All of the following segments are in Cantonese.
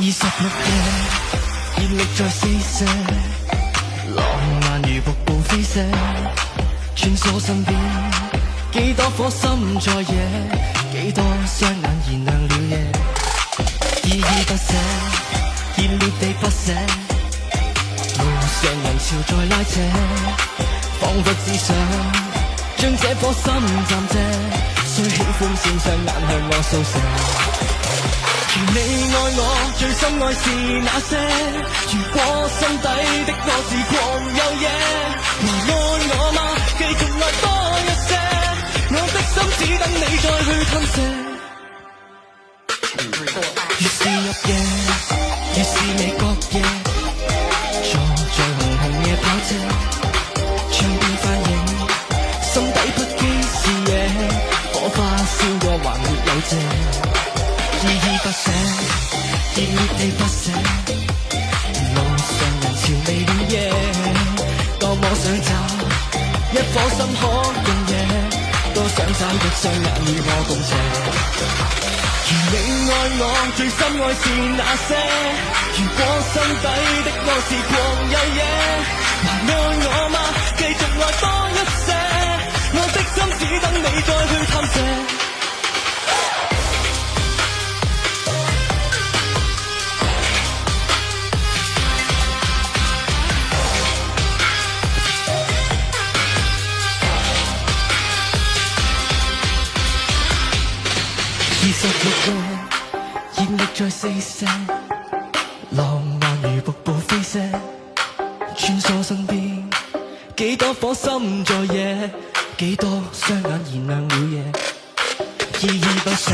26夜，熱力在四射，浪漫如瀑布飛瀉，穿梭身邊，幾多顆心在野，幾多雙眼燃亮了夜，依依不捨，熱烈地不捨，路上人潮在拉扯，彷彿只想將這顆心暫借，雖喜歡閃上眼向我訴說。如你愛我，最深愛是那些，如果心底的我是狂又野，還愛我嗎？繼續愛多一些，我的心只等你再去吞瀉。越是入夜，越是你覺夜，坐在紅紅夜跑車，窗邊反映，心底不羈是野，火花燒過還沒有謝。依依不捨，熱烈地不捨，路上人潮未了夜，多麼想找一顆心可共夜，多想找一雙眼與我共斜。如你愛我，最深愛是那些，如果心底的我是狂又野，還愛我嗎？繼續愛多一些，我的心只等你再去探射。26夜，熱力在四射，浪漫如瀑布飛瀉，穿梭身邊，幾多顆心在野，幾多雙眼燃亮了夜，依依不捨，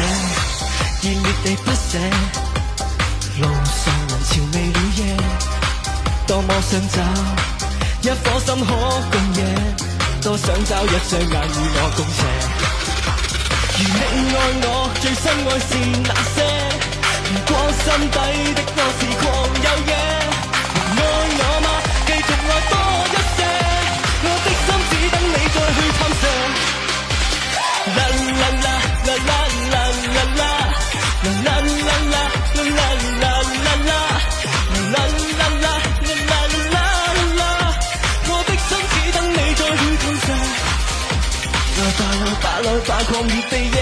熱烈地不捨，路上人潮未了夜，多麼想找一顆心可共夜，多想找一雙眼與我共斜。如你愛我，最深愛是那些，如果心底的我是狂又野，還愛我嗎？繼續愛多一些，我的心只等你再去探射。啦啦啦啦啦啦啦啦啦啦啦啦啦啦啦啦啦啦，我的心只等你再去探射。來吧來吧來吧，狂熱地夜。